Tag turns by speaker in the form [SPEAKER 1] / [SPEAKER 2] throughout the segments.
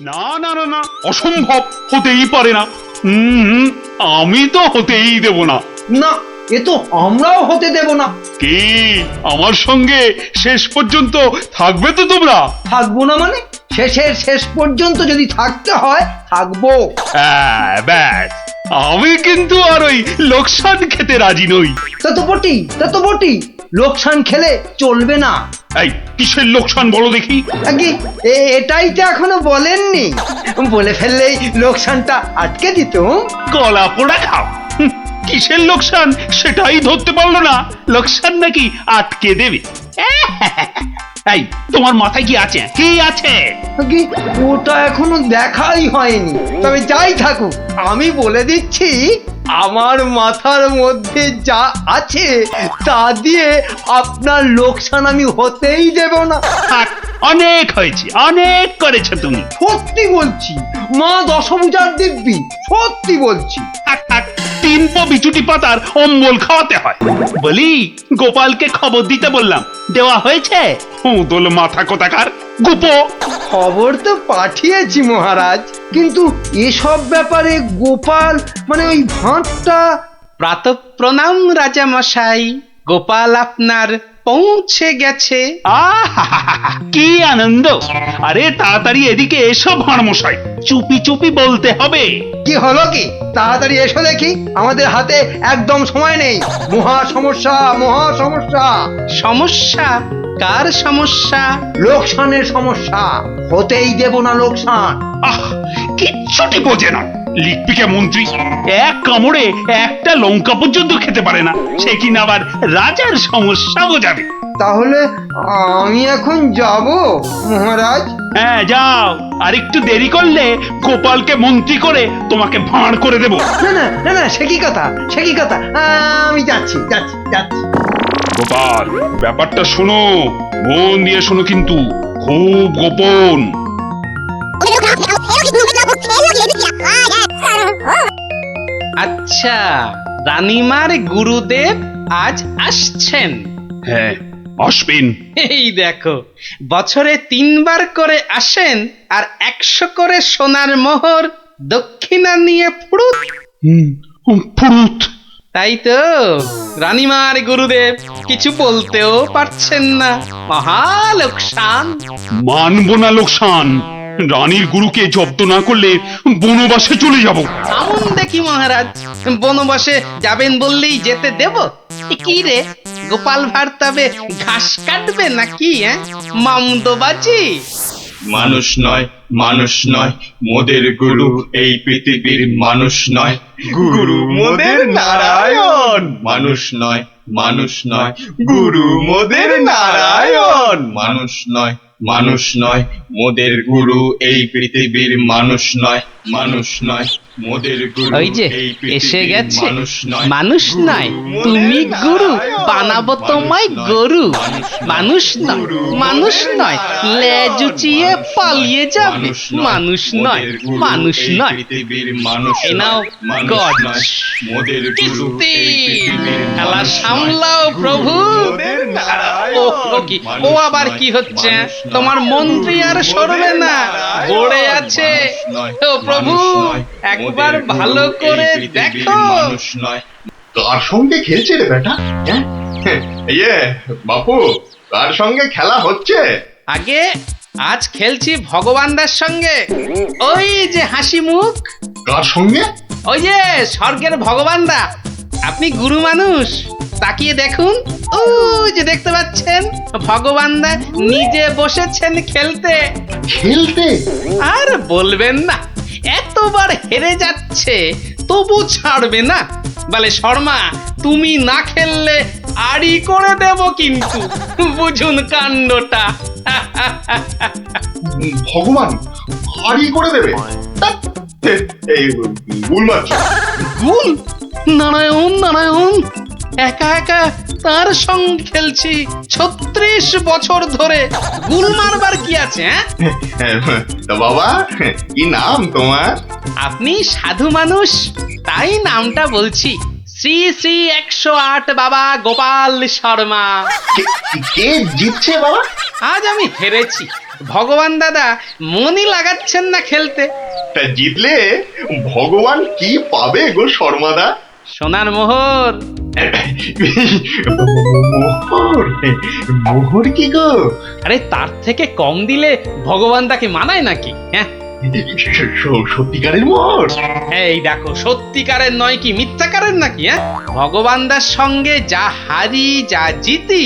[SPEAKER 1] না না না না, অসম্ভব, হতেই পারে না। আমি তো হতেই দেব না।
[SPEAKER 2] না, এ তো আমরাও হতে দেব না।
[SPEAKER 1] কি আমার সঙ্গে শেষ পর্যন্ত থাকবে তো তোমরা?
[SPEAKER 2] থাকবো না মানে? শেষের শেষ পর্যন্ত যদি থাকতে হয় থাকবো।
[SPEAKER 1] হ্যাঁ, ব্যাস, আমি কিন্তু আর ওই লোকসান খেতে রাজি নই।
[SPEAKER 2] তা তো বটি, লোকসান খেলে চলবে না।
[SPEAKER 1] এই কিসের লোকসান বলো দেখি?
[SPEAKER 2] আগে এটাই তো এখনো বলেননি। বলে ফেললেই লোকসানটা আটকে দিত।
[SPEAKER 1] কলা পোড়া খাও। কিসের লোকসান সেটাই ধরতে পারলো না, লোকসান নাকি আটকে দেবে। এই তোমার মাথায় কি আছে? কি আছে?
[SPEAKER 2] আগে ওটা এখনো দেখাই হয়নি। তবে যাই থাকুক, আমি বলে দিচ্ছি, আমার মাথার মধ্যে যা আছে তা দিয়ে আপনার লোকসান আমি হতেই দেব না।
[SPEAKER 1] থাক, অনেক হয়েছে, অনেক করেছো তুমি।
[SPEAKER 2] সত্যি বলছি, মা দশভুজার দিব্যি, সত্যি বলছি।
[SPEAKER 1] থাক থাক, 3 পো বিচুটি পাতার অম্বল খাওয়াতে হয়। বলি, গোপালকে খবর দিতে বললাম, দেওয়া হয়েছে? উদল মাথা কোথাকার গুপো।
[SPEAKER 2] খবর তো পাঠিয়েছি মহারাজ, কিন্তু এসব ব্যাপারে গোপাল মানে ওই ভাঁটটা।
[SPEAKER 3] প্রাতঃ প্রণাম রাজা মশাই, গোপাল আপনার পৌঁছে গেছে।
[SPEAKER 1] আহা, কি আনন্দ! আরে তাড়াতাড়ি এদিকে এসো ভাঁড়মশাই, চুপি চুপি বলতে হবে।
[SPEAKER 2] কি হলো কি? তাড়াতাড়ি এসো দেখি, আমাদের হাতে একদম সময় নেই। মহা সমস্যা, মহা সমস্যা।
[SPEAKER 3] সমস্যা? কার সমস্যা?
[SPEAKER 2] লোকসানের সমস্যা, হতেই দেব না লোকসান।
[SPEAKER 1] আহ, কিচ্ছুটি বোঝে না, লিখপিকে মন্ত্রী, এক কামড়ে একটা লঙ্কা পর্যন্ত খেতে পারে না, সে কিনা আবার রাজার সমস্যা বোঝাবে।
[SPEAKER 2] তাহলে আমি এখন যাব মহারাজ?
[SPEAKER 1] হ্যাঁ যাও, আর একটু দেরি করলে গোপালকে মন্ত্রী করে তোমাকে ভাঁড় করে দেব।
[SPEAKER 2] না না না না, সে কি কথা, সে কি কথা? আমি যাচ্ছি যাচ্ছি যাচ্ছি।
[SPEAKER 1] গোপাল, ব্যাপারটা শোনো, মন দিয়ে শোনো, কিন্তু খুব গোপন।
[SPEAKER 3] আচ্ছা, রানীমার গুরুদেব আজ আসছেন?
[SPEAKER 1] হ্যাঁ, আসবেন।
[SPEAKER 3] এই দেখো, বছরে 3 বার করে আসেন, আর 100 করে সোনার মোহর দক্ষিণা নিয়ে ফুরুত।
[SPEAKER 1] ফুরুত।
[SPEAKER 3] তাই তো, রানীমার গুরুদেব কিছু বলতেও পারছেন না। মহা লোকসান।
[SPEAKER 1] মানব না লোকসান, রানীর গুরুকে জব্দ না করলে বনবাসে চলে যাব।
[SPEAKER 3] আমন দেখি মহারাজ, বনবাসে যাবেন বললেই যেতে দেব? কি রে, গোপাল ভাঁড় তবে ঘাস কাটবে নাকি? মামদোবাজি।
[SPEAKER 4] মানুষ নয়, মানুষ নয়, মোদের গুরু এই পৃথিবীর মানুষ নয়, গুরু মোদের নারায়ণ। মানুষ নয়, মানুষ নয়, গুরু মোদের নারায়ণ। মানুষ নয়, মানুষ নয়, মোদের গুরু এই পৃথিবীর মানুষ নয়, মানুষ নয়, মোদের গুরু
[SPEAKER 3] ওই যে
[SPEAKER 4] এই
[SPEAKER 3] এসে
[SPEAKER 4] পৃথিবীর
[SPEAKER 3] গেছে।
[SPEAKER 4] মানুষ নয়,
[SPEAKER 3] মানুষ নয়, তুমি গুরু, বানাবো তোমায় গরু। মানুষ নয়, মানুষ নয়, লেজ উঁচিয়ে পালিয়ে যাবে। মানুষ নয়, মানুষ নয়।
[SPEAKER 4] পৃথিবীর মানুষ
[SPEAKER 3] এই নাও
[SPEAKER 4] মানুষ
[SPEAKER 3] গজ।
[SPEAKER 4] নয়, মোদের গুরু
[SPEAKER 3] কিস্তি।
[SPEAKER 4] এই পৃথিবীর
[SPEAKER 3] খেলা
[SPEAKER 4] মানুষ
[SPEAKER 3] সামলাও
[SPEAKER 4] নয়,
[SPEAKER 3] প্রভু।
[SPEAKER 4] মোদের নারায়ণ।
[SPEAKER 3] ও কি, ও
[SPEAKER 4] মানুষ
[SPEAKER 3] আবার
[SPEAKER 4] নয়,
[SPEAKER 3] কি হচ্ছে?
[SPEAKER 4] মানুষ নয়,
[SPEAKER 3] তোমার মন্ত্রী আর সরবে না,
[SPEAKER 4] নারায়ণ।
[SPEAKER 3] পড়ে আছে।
[SPEAKER 4] মানুষ নয়,
[SPEAKER 3] ও প্রভু,
[SPEAKER 4] মানুষ নয়,
[SPEAKER 3] একবার
[SPEAKER 4] মোদের গুরু
[SPEAKER 3] ভালো
[SPEAKER 4] এই
[SPEAKER 3] করে
[SPEAKER 4] পৃথিবীর
[SPEAKER 3] দেখো।
[SPEAKER 4] মানুষ নয়। কার সঙ্গে খেলছে রে বেটা? ইয়ে বাপু, কার সঙ্গে খেলা হচ্ছে?
[SPEAKER 3] আগে আজ খেলছি ভগবানদার সঙ্গে। ওই যে হাসি মুখ,
[SPEAKER 4] কার সঙ্গে?
[SPEAKER 3] ওই যে স্বর্গের ভগবানদা। আপনি গুরু মানুষ, তাকিয়ে দেখুন, ও যে দেখতে পাচ্ছেন, ভগবানদা নিজে বসেছেন খেলতে।
[SPEAKER 4] খেলতে?
[SPEAKER 3] আর বলবেন না, এতবার হেরে যাচ্ছে তবু ছাড়বে না। বলে, শর্মা তুমি না খেললে আড়ি করে দেব কিন্তু, বুঝুন কাণ্ডটা।
[SPEAKER 4] ভগবান হারি করে দেবে? এই ভুল মারছো।
[SPEAKER 3] গুল? নারায়ণ নারায়ণ, একা একা তার সঙ্গে খেলছি 36 বছর ধরে। গুল মারবার কি আছে?
[SPEAKER 4] তা বাবা, কি নাম তোমার?
[SPEAKER 3] আপনি সাধু মানুষ, তাই নামটা বলছি। শ্রী শ্রী 108 বাবা গোপাল শর্মা।
[SPEAKER 4] কে জিতছে বাবা?
[SPEAKER 3] আজ আমি হেরেছি, ভগবান দাদা মনই লাগাচ্ছেন না খেলতে।
[SPEAKER 4] তা জিতলে ভগবান কি পাবে গো শর্মাদা?
[SPEAKER 3] সোনার মোহর।
[SPEAKER 4] মোহর? মোহর কি গো?
[SPEAKER 3] আরে তার থেকে কম দিলে ভগবান তাকে মানায় নাকি? হ্যাঁ,
[SPEAKER 4] সত্যিকারের মোহর?
[SPEAKER 3] এই দেখো, সত্যিকারের নয় কি মিথ্যাকারের নাকি? হ্যাঁ, ভগবানদার সঙ্গে যা হারি যা জিতি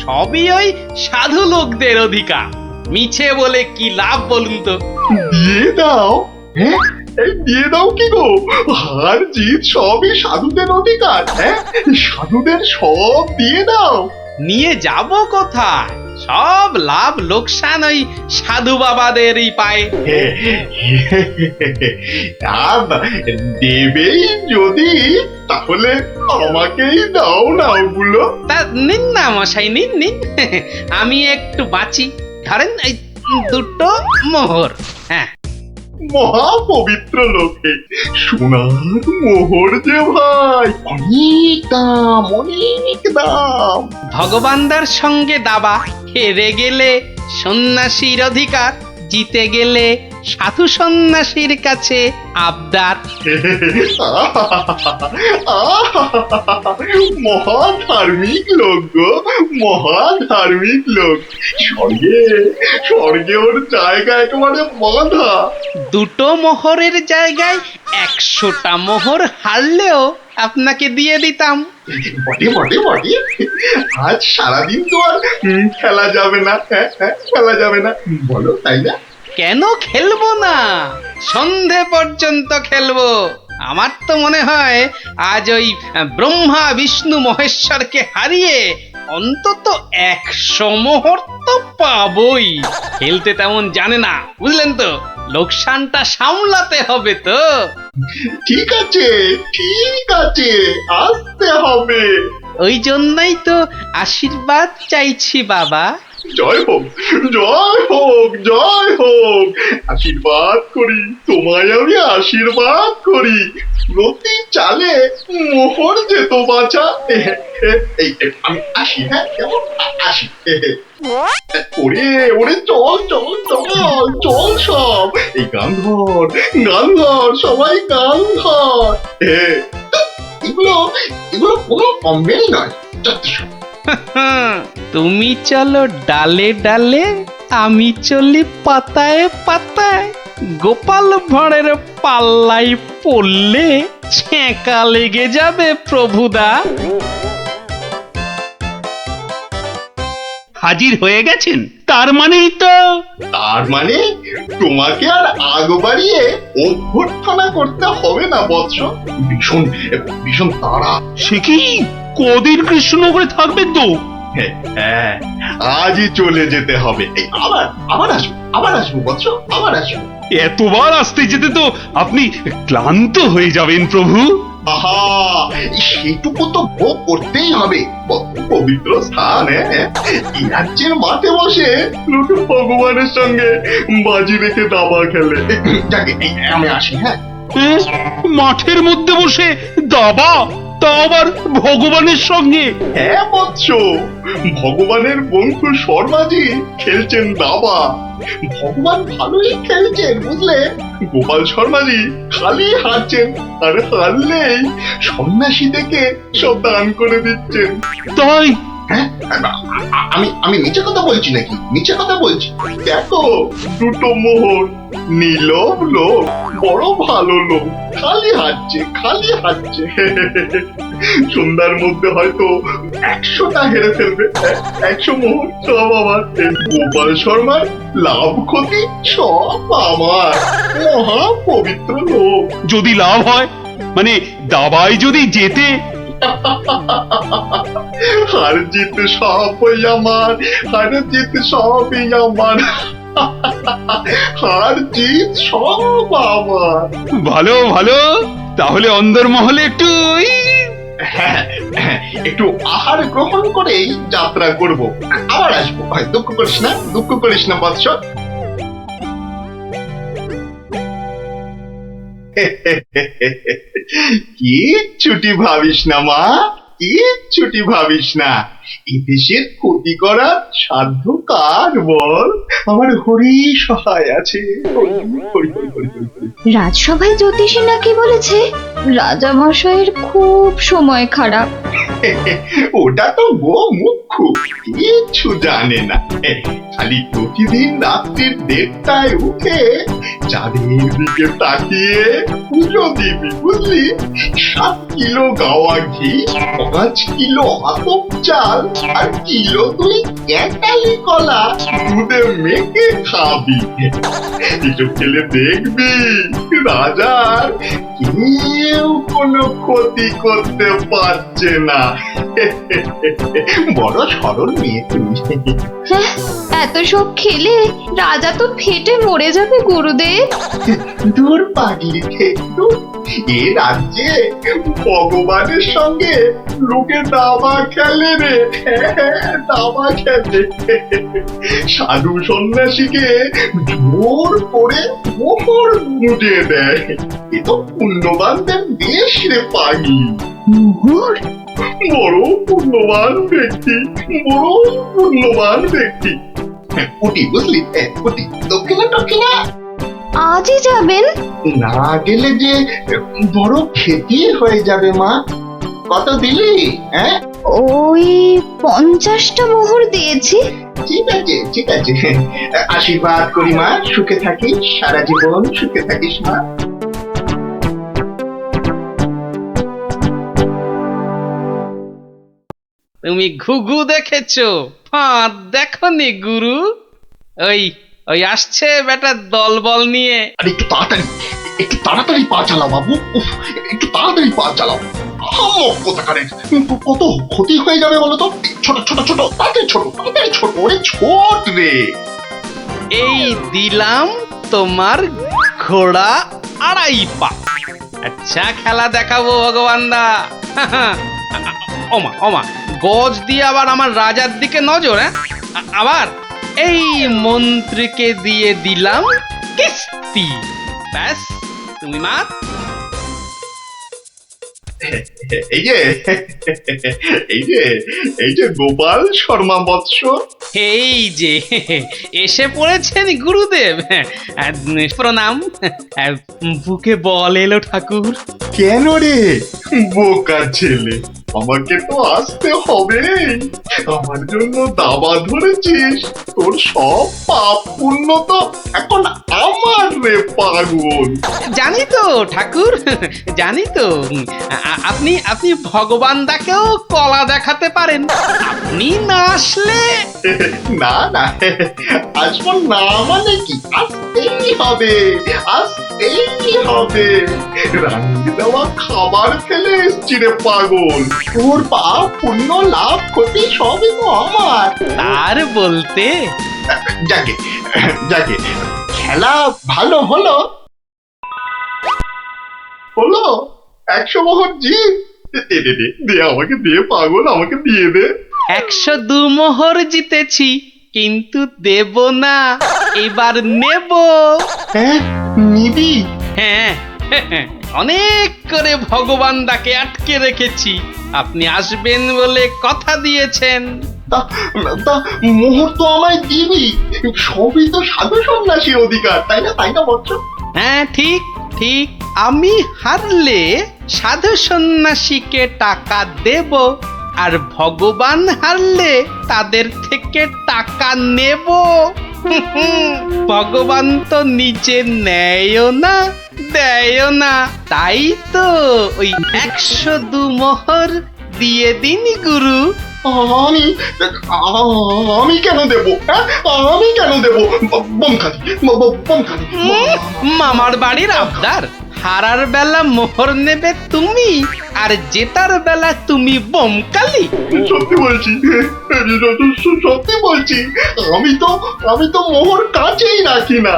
[SPEAKER 3] সবই ওই সাধু লোকদের অধিকার। মিছে বলে কি লাভ বলুন তো?
[SPEAKER 4] দিয়ে দাও। হ্যাঁ, এই দিয়ে দাও কি গো? হার জিত সবই সাধুদের অধিকার। হ্যাঁ, সাধুদের সব দিয়ে দাও।
[SPEAKER 3] নিয়ে যাব কোথায়? সব লাভ লোকসান ওই সাধু বাবাদেরই পায়।
[SPEAKER 4] আর দেবেই যদি, তাহলে আমাকেই দাও না ওগুলো।
[SPEAKER 3] তা নিন না মশাই, নিন নিন। আমি একটু বাঁচি। ধরেন এই দুটো মোহর। হ্যাঁ,
[SPEAKER 4] মহা পবিত্র লোকে সোনার মোহর যে ভাই, অনেক দাম, অনেক দাম।
[SPEAKER 3] ভগবানদার সঙ্গে দাবা, হেরে গেলে সন্ন্যাসীর অধিকার, জিতে গেলে সাধু সন্ন্যাসীর কাছে আবদার।
[SPEAKER 4] মহা ধার্মিক লোক গো, মহা ধার্মিক লোক। স্বর্গে, স্বর্গে ওর জায়গা একেবারে বাঁধা।
[SPEAKER 3] দুটো মোহরের জায়গায় 100টা মোহর হারলেও আপনাকে দিয়ে দিতাম।
[SPEAKER 4] বটে বটে বটে, আজ সারাদিন তো আর খেলা যাবে না। হ্যাঁ হ্যাঁ, খেলা যাবে না, বলো তাই না?
[SPEAKER 3] কেন খেলবো না? সন্ধে পর্যন্ত খেলবো। আমার তো মনে হয় আজ ওই ব্রহ্মা বিষ্ণু মহেশ্বরকে হারিয়ে অন্তত 100 মোহর তো পাবই। খেলতে তেমন জানে না, বুঝলেন তো? লোকসানটা সামলাতে হবে তো।
[SPEAKER 4] ঠিক আছে, ঠিক আছে, আসতে হবে।
[SPEAKER 3] ওই জন্যই তো আশীর্বাদ চাইছি বাবা।
[SPEAKER 4] জয় হোক, জয় হোক, জয় হোক। আশীর্বাদ করি তোমায়, আমি আশীর্বাদ করি। প্রতি চালে মোহর যেত বাঁচা। এই আমি আসি। হ্যাঁ, কেমন আসি। ওরে ওরে, চল চল চল চল সব। এই গান ধর, গান ধর, সবাই গান ধর। এগুলো এগুলো কোনো কমবেই নয়। যথেষ্ট।
[SPEAKER 3] তুমি চলো ডালে ডালে, আমি চলি পাতায় পাতায়। গোপাল ভাঁড়ের পাল্লাই পড়লে ছ্যাঁকা লেগে যাবে প্রভুদা।
[SPEAKER 1] হাজির হয়ে গেছেন, তার মানেই তো।
[SPEAKER 4] তার মানে তোমাকে আর আগ বাড়িয়ে অভ্যর্থনা করতে হবে না বৎস। ভীষণ ভীষণ তাড়া।
[SPEAKER 1] সে কি কদিন কৃষ্ণনগরে থাকবেন তো?
[SPEAKER 4] হ্যাঁ, আজই চলে যেতে হবে। এই আবার আবার আসবো, আবার আসবো বৎস, আবার আসবো।
[SPEAKER 1] এতবার আসতে যেতে তো আপনি ক্লান্ত হয়ে যাবেন প্রভু।
[SPEAKER 4] আহা, সেটুকু তো ভোগ করতেই হবে। পবিত্র স্থান। এই রাজ্যের মাঠে বসে লোকে ভগবানের সঙ্গে বাজি রেখে দাবা খেলে। যাকে আমি আসি। হ্যাঁ,
[SPEAKER 1] মাঠের মধ্যে বসে দাবা, তা আবার ভগবানের সঙ্গে?
[SPEAKER 4] হ্যাঁ বৎস, ভগবানের বন্ধু শর্মাজি খেলছেন দাবা। ভগবান ভালোই খেলছেন, বুঝলে। গোপাল শর্মাজি খালি হারছেন, আর হারলেই সন্ন্যাসী থেকে সব দান করে দিচ্ছেন।
[SPEAKER 1] তাই?
[SPEAKER 4] হ্যাঁ, আমি আমি মিছে কথা বলছি নাকি? মিছে কথা বলছি? দেখো, দুটো মোহর, নীলব লোক, বড় ভালো লোক, খালি হাঁটছে, খালি হাঁটছে। সন্ধ্যার মধ্যে হয়তো 100টা হেরে ফেলবে। 100 মোহর সব আমার। গোপাল শর্মার লাভ ক্ষতি সব আমার। মহা পবিত্র লোক।
[SPEAKER 1] যদি লাভ হয়, মানে দাবায় যদি জেতে?
[SPEAKER 4] হার জিত সবই আমার, হার জিত সবই আমার, হার জিত সব আমার।
[SPEAKER 1] ভালো ভালো, তাহলে অন্দরমহলে একটু
[SPEAKER 4] হ্যাঁ, একটু আহার গ্রহণ করেই যাত্রা করব। আবার আসবো। দুঃখ করিস না, দুঃখ করিস না বৎস। কি ছুটি ভাবিস না মা, কিচ্ছুটি ভাবিস না, এই দেশের ক্ষতি করার সাধ্য কার বল? আমার হরি সহায় আছে। হরি, হরি, হরি, হরি, হরি, হরি।
[SPEAKER 5] রাজসভায় জ্যোতিষী নাকি বলেছে রাজামশাইয়ের খুব সময় খারাপ।
[SPEAKER 4] ওটা তো গোমুখ্য, কিচ্ছু জানে না। খালি প্রতিদিন রাত্রির 1:30টায় উঠে চাঁদের দিকে তাকিয়ে পুজো দিবি, বুঝলি? 7 কিলো গাওয়া ঘি, 5 কিলো আতপ চাল আর কিলো 2 ক্যাটালি কলা দুধে মেখে খাবি। এসব খেলে দেখবি রাজার কেউ কোনো ক্ষতি করতে পারছে না। বড় সরল মেয়ে তুমি।
[SPEAKER 5] হ্যাঁ, এত সব খেলে রাজা তো ফেটে মরে যাবে গুরুদেব।
[SPEAKER 4] দূর পাগলি, দূর। এ রাজ্যে ভগবানের সঙ্গে লোকে দাবা খেলে রে, দাবা খেলে। সাধু সন্ন্যাসীকে জোর করে মোহর গুঁজে দেয়। এ তো পুণ্যবানদের দেশ রে পাগলি।
[SPEAKER 5] মোহর?
[SPEAKER 4] বড় পুণ্যবান ব্যক্তি, বড় পুণ্যবান ব্যক্তি। পুটি, বুঝলি? পুটি, দক্ষিণা দক্ষিণা।
[SPEAKER 5] আজই যাবেন?
[SPEAKER 4] না গেলে যে বড় ক্ষতি হয়ে যাবে মা। কত দিলি? হ্যাঁ,
[SPEAKER 5] ওই 50টা মোহর দিয়েছি।
[SPEAKER 4] ঠিক আছে, ঠিক আছে। আশীর্বাদ করি মা, সুখে থাকিস, সারা জীবন সুখে থাকিস মা।
[SPEAKER 3] তুমি ঘুঘু দেখেছো, ফাঁদ দেখনি গুরু? ওই ওই আসছে বেটা দলবল নিয়ে।
[SPEAKER 4] আর একটু তাড়াতাড়ি পা চালাও বাবু। উফ, একটু তাড়াতাড়ি পা চালাও। হামক কোথাকারে, কত ক্ষতি হয়ে যাবে বলো তো? ছোট ছোট ছোট, তাড়াতাড়ি ছোট, তাড়াতাড়ি ছোট, ওরে ছোট রে।
[SPEAKER 3] এই দিলাম তোমার ঘোড়া 2.5 পা। আচ্ছা খেলা দেখাবো ভগবান দা। ওমা ওমা, গজ দিয়ে আবার আমার রাজার দিকে নজর। হ্যাঁ, আবার এই মন্ত্রীকে দিয়ে দিলাম কিস্তি। ব্যাস, তুমি মাত।
[SPEAKER 4] এই যে এই যে গোপাল শর্মা বৎস।
[SPEAKER 3] এই যে এসে পড়েছেন গুরুদেব। প্রণাম। বুকে বল এলো ঠাকুর।
[SPEAKER 4] কেন রে বোকা ছেলে, আমাকে তো আসতে হবে। আমার জন্য দাবা ধরেছিস, তোর সব পাপ পুণ্য তো এখন আমার রে পাগল।
[SPEAKER 3] জানি তো ঠাকুর, জানি তো। আপনি আপনি ভগবান দাকেও কলা দেখাতে পারেন। আপনি না আসলে
[SPEAKER 4] না না, আসবো না মানে কি? আসতেই হবে, আসতেই হবে। রান্নি দেওয়া খাবার খেলে এসছি রে পাগল। তোর পাপ পুণ্য লাভ ক্ষতি সবই তো আমার।
[SPEAKER 3] তার বলতে
[SPEAKER 4] যাকে যাকে, খেলা ভালো হলো হলো। 100 মোহর জিত। দে আমাকে, দে পাগল, আমাকে দিয়ে দে।
[SPEAKER 3] 102 মোহর জিতেছি, কিন্তু দেব না, এবার নেব।
[SPEAKER 4] হ্যাঁ, নিবি?
[SPEAKER 3] হ্যাঁ, অনেক করে ভগবান দাকে আটকে রেখেছি। আপনি আসবেন বলে কথা দিয়েছেন।
[SPEAKER 4] তা তা মোহর তো আমায় দিবি। সবই তো সাধু সন্ন্যাসীর অধিকার, তাই না? তাই না বৎস?
[SPEAKER 3] হ্যাঁ, ঠিক ঠিক। আমি হারলে সাধু সন্ন্যাসীকে টাকা দেব, আর ভগবান হারলে তাদের থেকে টাকা নেব। ভগবান তো নিজে নেয়ও না, দেয়ও না। তাই তো ওই 102 মোহর দিয়ে দিন গুরু।
[SPEAKER 4] আমি আমি কেন দেব? হ্যাঁ, আমি কেন দেব? বোমখালি, বোমখালি।
[SPEAKER 3] মামার বাড়ির আবদার। হারার বেলা মোহর নেবে তুমি, আর জেতার বেলা তুমি বোমকালি।
[SPEAKER 4] সত্যি বলছি, সত্যি বলছি। আমি তো মোহর কাছেই রাখি না।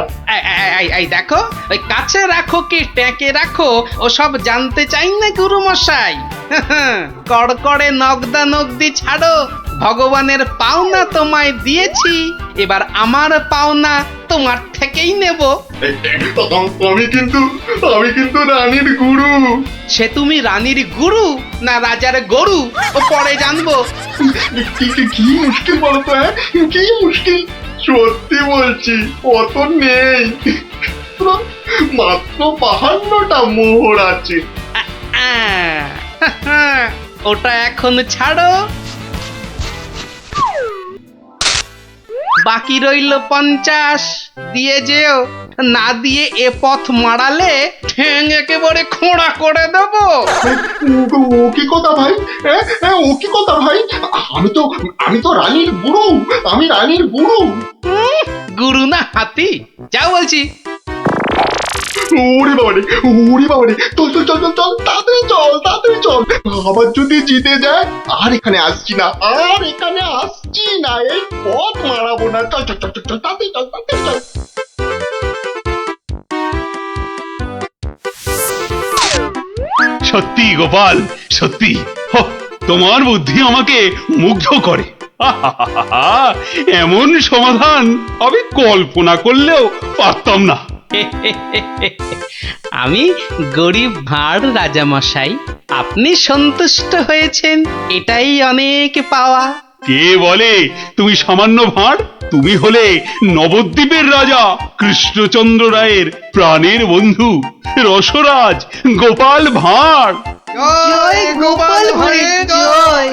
[SPEAKER 3] এই দেখো, ওই কাছে রাখো কি ট্যাঁকে রাখো ওসব জানতে চাই না গুরু মশাই। কড়কড়ে নগদা নগদি ছাড়ো, ভগবানের পাওনা তোমায় দিয়েছি, এবার আমার পাওনা তোমার থেকেই নেব।
[SPEAKER 4] আমি কিন্তু রানীর গুরু।
[SPEAKER 3] সে তুমি রানীর গুরু না রাজার গরু ও পরে জানবো।
[SPEAKER 4] কি মুশকিল বলতো, হ্যাঁ কি মুশকিল? সত্যি বলছি অত নেই, মাত্র 52টা মোহর আছে।
[SPEAKER 3] ওটা এখন ছাড়ো, বাকি রইল 50। দিয়ে যেও, না দিয়ে এ পথ মারালে ঠ্যাং একেবারে খোঁড়া করে দেবো।
[SPEAKER 4] ও কি কথা ভাই? ও কি কথা ভাই? আমি তো রানীর গুরু, আমি রানীর গুরু।
[SPEAKER 3] গুরু না হাতি, যাও বলছি।
[SPEAKER 4] ওরে বাবারে, চল তাড়াতাড়ি চল। আবার যদি জিতে যায় আর এখানে আসছি না, এই পথ মারাবো না। চল তাড়াতাড়ি চল।
[SPEAKER 1] সত্যি গোপাল, সত্যি তোমার বুদ্ধি আমাকে মুগ্ধ করে। আহাহাহা, এমন সমাধান আমি কল্পনা করলেও পারতাম না।
[SPEAKER 3] আমি গরিব ভাঁড় রাজামশাই, আপনি সন্তুষ্ট হয়েছেন, এটাই অনেক পাওয়া।
[SPEAKER 1] কে বলে তুমি সামান্য ভাঁড়? তুমি হলে নবদ্বীপের রাজা কৃষ্ণচন্দ্র রায়ের প্রাণের বন্ধু রসরাজ গোপাল ভাঁড়।
[SPEAKER 2] জয় গোপাল ভাঁড়ের জয়।